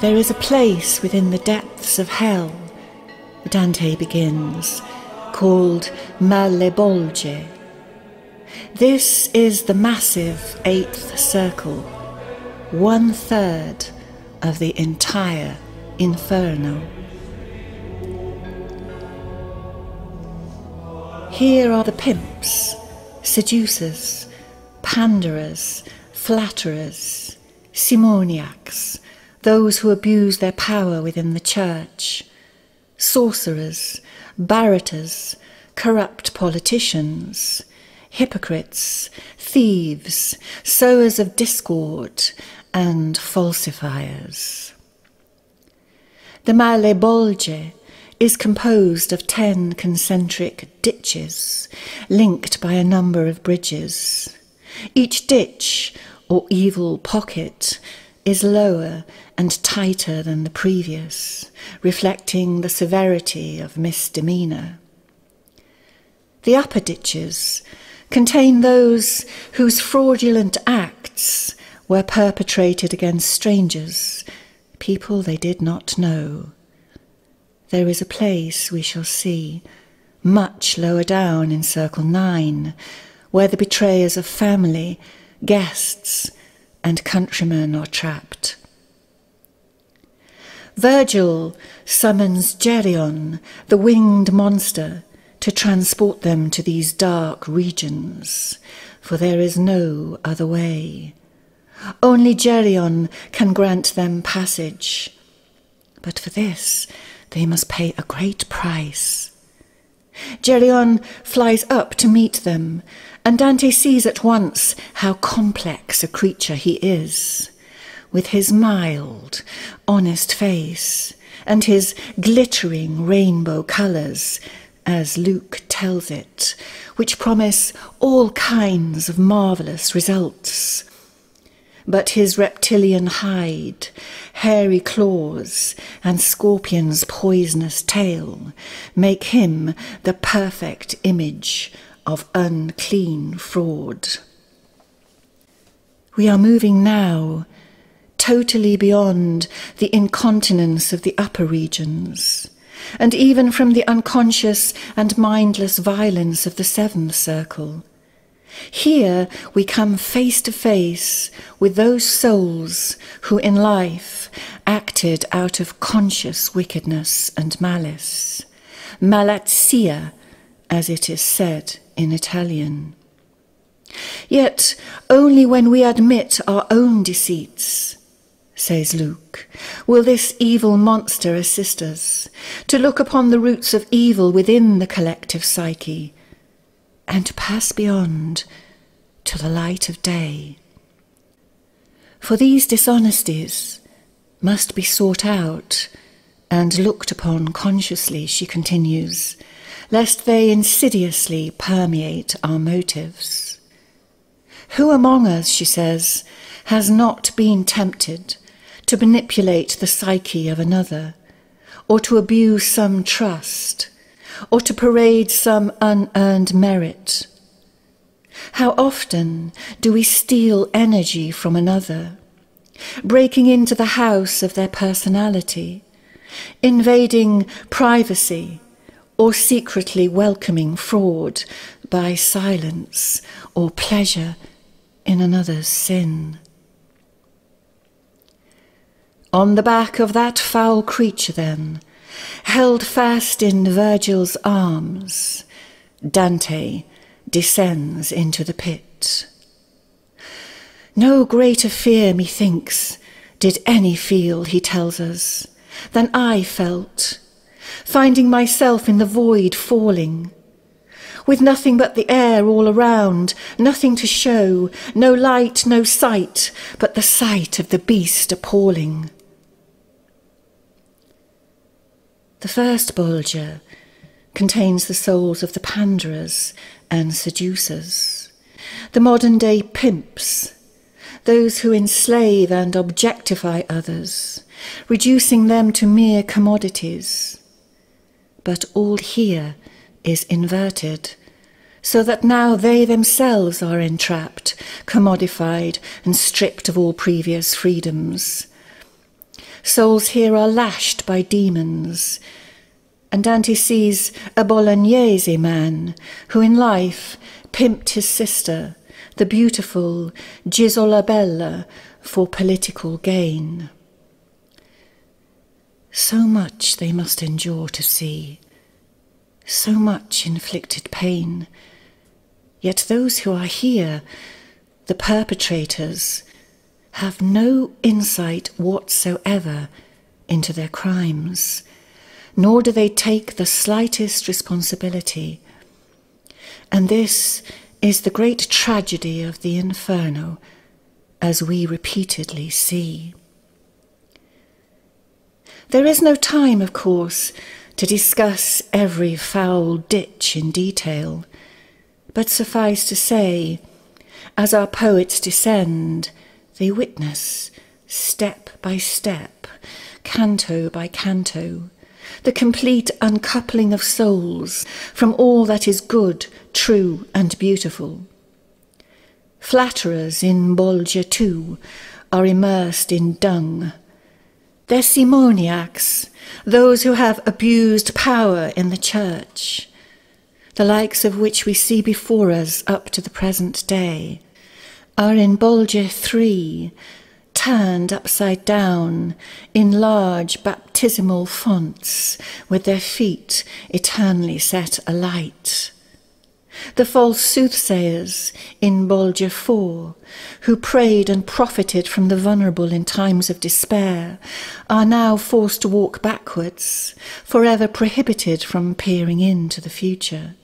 There is a place within the depths of hell, Dante begins, called Malebolge. This is the massive 8th circle, 1/3 of the entire Inferno. Here are the pimps, seducers, panderers, flatterers, simoniacs, those who abuse their power within the church, sorcerers, barrators, corrupt politicians, hypocrites, thieves, sowers of discord, and falsifiers. The Malebolge is composed of 10 concentric ditches, linked by a number of bridges. Each ditch, or evil pocket, is lower and tighter than the previous, reflecting the severity of misdemeanour. The upper ditches contain those whose fraudulent acts were perpetrated against strangers, people they did not know. There is a place, we shall see, much lower down in Circle 9, where the betrayers of family, guests, and countrymen are trapped. Virgil summons Geryon, the winged monster, to transport them to these dark regions, for there is no other way. Only Geryon can grant them passage, but for this they must pay a great price. Geryon flies up to meet them, and Dante sees at once how complex a creature he is, with his mild, honest face and his glittering rainbow colours, as Luke tells it, which promise all kinds of marvellous results. But his reptilian hide, hairy claws, and scorpion's poisonous tail make him the perfect image of unclean fraud. We are moving now totally beyond the incontinence of the upper regions, and even from the unconscious and mindless violence of the 7th circle. Here we come face to face with those souls who in life acted out of conscious wickedness and malice, malazia, as it is said in Italian. Yet only when we admit our own deceits, says Luke, will this evil monster assist us to look upon the roots of evil within the collective psyche, and to pass beyond to the light of day. For these dishonesties must be sought out and looked upon consciously, she continues, lest they insidiously permeate our motives. Who among us, she says, has not been tempted to manipulate the psyche of another, or to abuse some trust, or to parade some unearned merit? How often do we steal energy from another, breaking into the house of their personality, invading privacy, or secretly welcoming fraud by silence or pleasure in another's sin? On the back of that foul creature, then, held fast in Virgil's arms, Dante descends into the pit. No greater fear, methinks, did any feel, he tells us, than I felt, finding myself in the void falling, with nothing but the air all around, nothing to show, no light, no sight, but the sight of the beast appalling. The first Bolgia contains the souls of the panderers and seducers, the modern-day pimps, those who enslave and objectify others, reducing them to mere commodities. But all here is inverted, so that now they themselves are entrapped, commodified, and stripped of all previous freedoms. souls here are lashed by demons, and Dante sees a Bolognese man who in life pimped his sister, the beautiful Gisolabella, for political gain. So much they must endure to see, so much inflicted pain, yet those who are here, the perpetrators, have no insight whatsoever into their crimes, nor do they take the slightest responsibility. And this is the great tragedy of the Inferno, as we repeatedly see. There is no time, of course, to discuss every foul ditch in detail, but suffice to say, as our poets descend, they witness, step by step, canto by canto, the complete uncoupling of souls from all that is good, true, and beautiful. Flatterers in Bolgia too are immersed in dung. Their simoniacs, those who have abused power in the church, the likes of which we see before us up to the present day, are in Bolgia 3, turned upside down in large baptismal fonts, with their feet eternally set alight. The false soothsayers in Bolgia 4, who prayed and profited from the vulnerable in times of despair, are now forced to walk backwards, forever prohibited from peering into the future.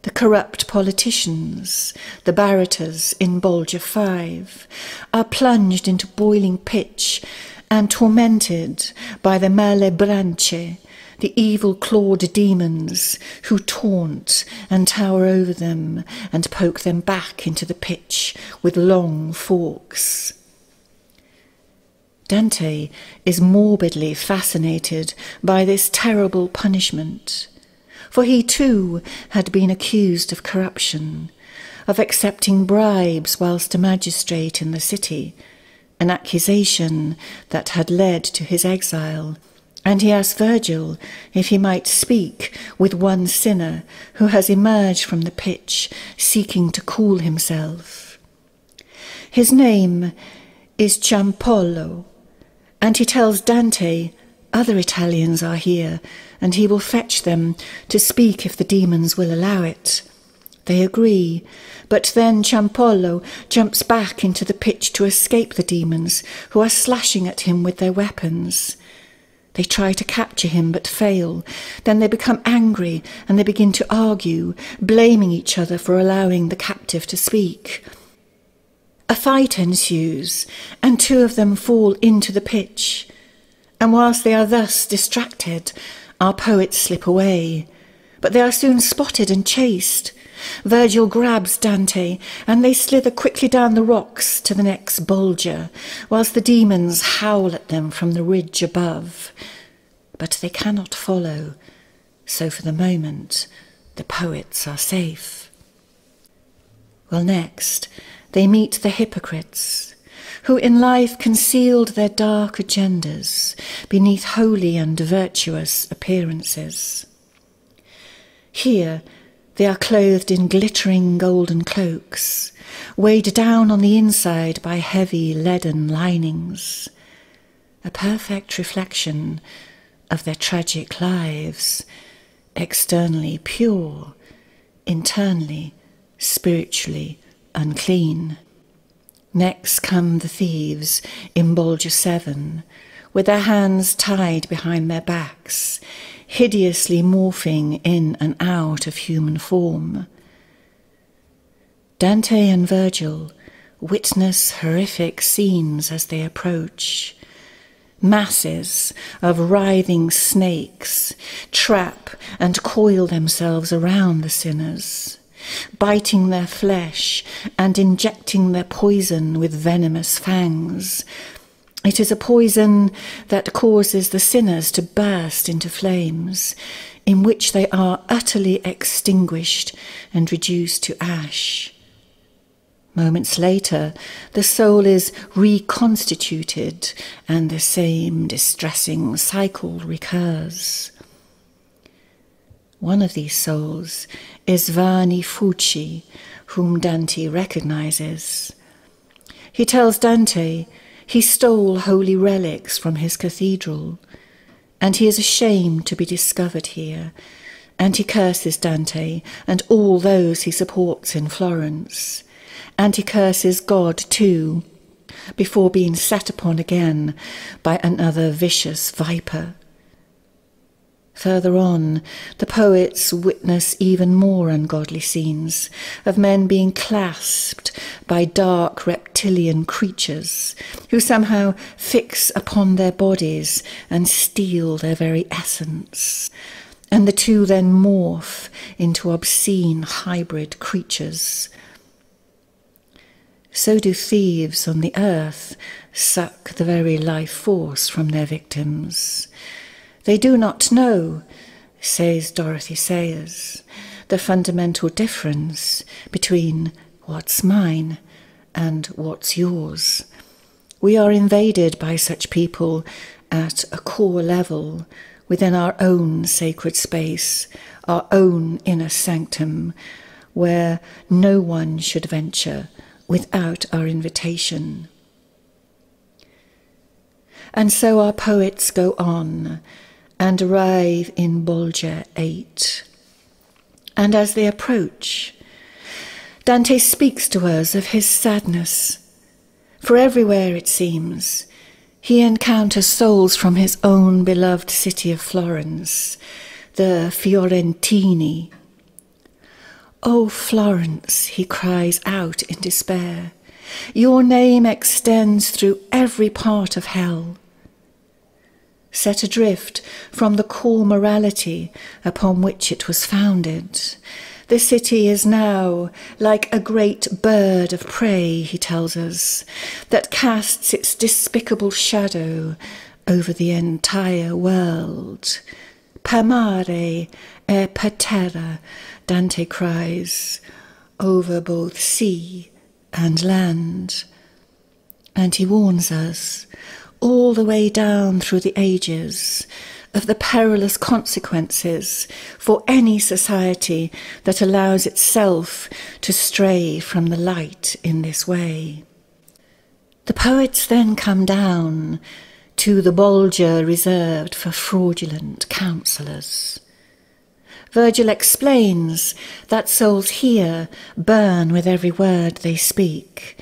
The corrupt politicians, the barators in Bolgia 5, are plunged into boiling pitch and tormented by the malebranche, the evil-clawed demons who taunt and tower over them and poke them back into the pitch with long forks. Dante is morbidly fascinated by this terrible punishment, for he too had been accused of corruption, of accepting bribes whilst a magistrate in the city, an accusation that had led to his exile, and he asked Virgil if he might speak with one sinner who has emerged from the pitch seeking to cool himself. His name is Ciampollo, and he tells Dante other Italians are here, and he will fetch them to speak if the demons will allow it. They agree, but then Ciampollo jumps back into the pitch to escape the demons, who are slashing at him with their weapons. They try to capture him but fail. Then they become angry and they begin to argue, blaming each other for allowing the captive to speak. A fight ensues, and two of them fall into the pitch. And whilst they are thus distracted, our poets slip away. But they are soon spotted and chased. Virgil grabs Dante, and they slither quickly down the rocks to the next Bolgia, whilst the demons howl at them from the ridge above. But they cannot follow, so for the moment the poets are safe. Well, next they meet the hypocrites, who in life concealed their dark agendas beneath holy and virtuous appearances. Here they are clothed in glittering golden cloaks, weighed down on the inside by heavy leaden linings, a perfect reflection of their tragic lives, externally pure, internally, spiritually unclean. Next come the thieves in Bolgia 7, with their hands tied behind their backs, hideously morphing in and out of human form. Dante and Virgil witness horrific scenes as they approach. Masses of writhing snakes trap and coil themselves around the sinners, biting their flesh and injecting their poison with venomous fangs. It is a poison that causes the sinners to burst into flames, in which they are utterly extinguished and reduced to ash. Moments later, the soul is reconstituted and the same distressing cycle recurs. One of these souls is Vanni Fucci, whom Dante recognizes. He tells Dante he stole holy relics from his cathedral, and he is ashamed to be discovered here, and he curses Dante and all those he supports in Florence, and he curses God too, before being set upon again by another vicious viper. Further on, the poets witness even more ungodly scenes of men being clasped by dark reptilian creatures who somehow fix upon their bodies and steal their very essence, and the two then morph into obscene hybrid creatures. So do thieves on the earth suck the very life force from their victims. They do not know, says Dorothy Sayers, the fundamental difference between what's mine and what's yours. We are invaded by such people at a core level, within our own sacred space, our own inner sanctum, where no one should venture without our invitation. And so our poets go on and arrive in Bolgia 8. And as they approach, Dante speaks to us of his sadness, for everywhere, it seems, he encounters souls from his own beloved city of Florence, the Fiorentini. "O Florence," he cries out in despair, "your name extends through every part of hell." Set adrift from the core morality upon which it was founded, the city is now like a great bird of prey, he tells us, that casts its despicable shadow over the entire world. Per mare e per terra, Dante cries, over both sea and land. And he warns us, all the way down through the ages, of the perilous consequences for any society that allows itself to stray from the light in this way. The poets then come down to the Bolgia reserved for fraudulent counsellors. Virgil explains that souls here burn with every word they speak,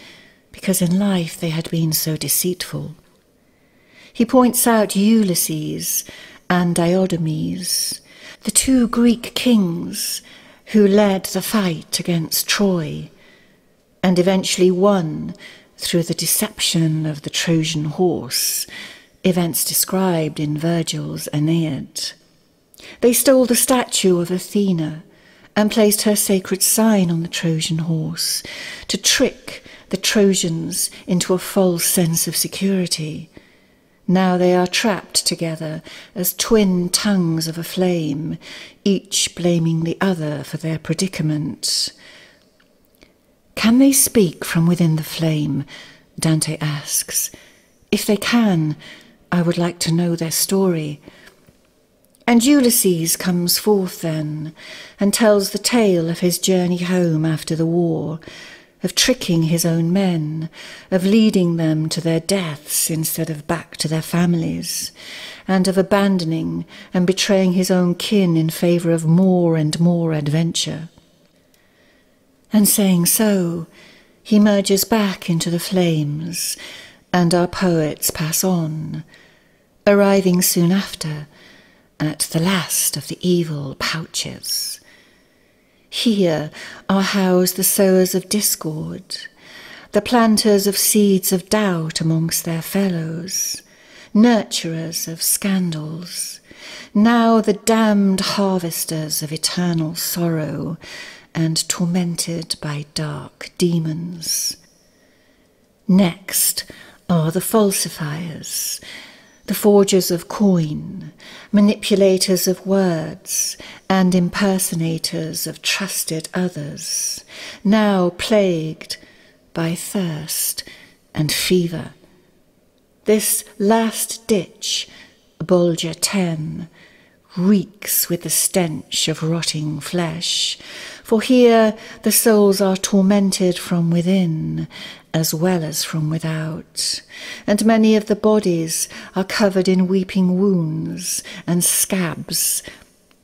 because in life they had been so deceitful. He points out Ulysses and Diomedes, the two Greek kings who led the fight against Troy, and eventually won through the deception of the Trojan horse, events described in Virgil's Aeneid. They stole the statue of Athena and placed her sacred sign on the Trojan horse to trick the Trojans into a false sense of security. Now they are trapped together as twin tongues of a flame, each blaming the other for their predicament. Can they speak from within the flame? Dante asks. If they can, I would like to know their story. And Ulysses comes forth then and tells the tale of his journey home after the war, of tricking his own men, of leading them to their deaths instead of back to their families, and of abandoning and betraying his own kin in favour of more and more adventure. And saying so, he merges back into the flames, and our poets pass on, arriving soon after at the last of the evil pouches. Here are housed the sowers of discord, the planters of seeds of doubt amongst their fellows, nurturers of scandals, now the damned harvesters of eternal sorrow, and tormented by dark demons. Next are the falsifiers, the forgers of coin, manipulators of words, and impersonators of trusted others, now plagued by thirst and fever. This last ditch, Bolgia 10, reeks with the stench of rotting flesh, for here the souls are tormented from within as well as from without, and many of the bodies are covered in weeping wounds and scabs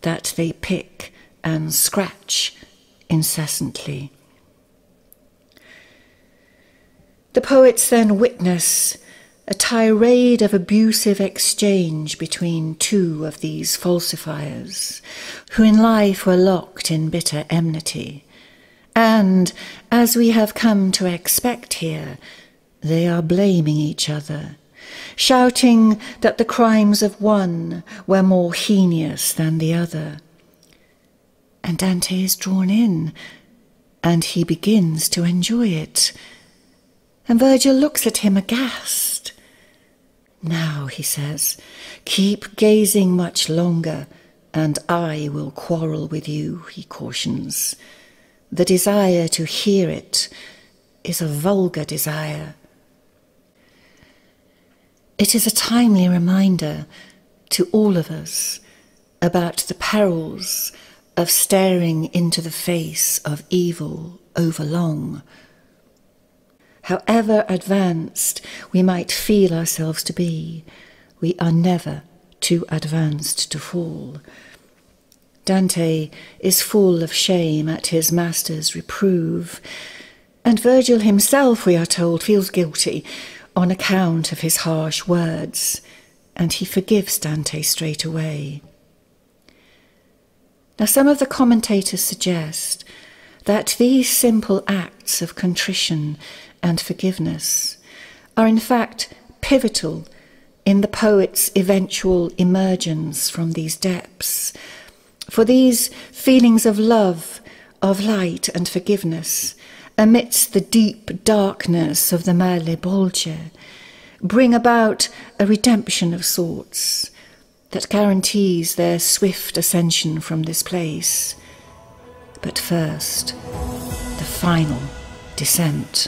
that they pick and scratch incessantly. The poets then witness a tirade of abusive exchange between two of these falsifiers, who in life were locked in bitter enmity. And, as we have come to expect here, they are blaming each other, shouting that the crimes of one were more heinous than the other. And Dante is drawn in, and he begins to enjoy it. And Virgil looks at him aghast. "Now," he says, "keep gazing much longer, and I will quarrel with you," he cautions. "The desire to hear it is a vulgar desire." It is a timely reminder to all of us about the perils of staring into the face of evil overlong. However advanced we might feel ourselves to be, we are never too advanced to fall. Dante is full of shame at his master's reproof, and Virgil himself, we are told, feels guilty on account of his harsh words, and he forgives Dante straight away. Now, some of the commentators suggest that these simple acts of contrition and forgiveness are in fact pivotal in the poet's eventual emergence from these depths. For these feelings of love, of light and forgiveness, amidst the deep darkness of the Mille Bolgie, bring about a redemption of sorts that guarantees their swift ascension from this place. But first, the final descent.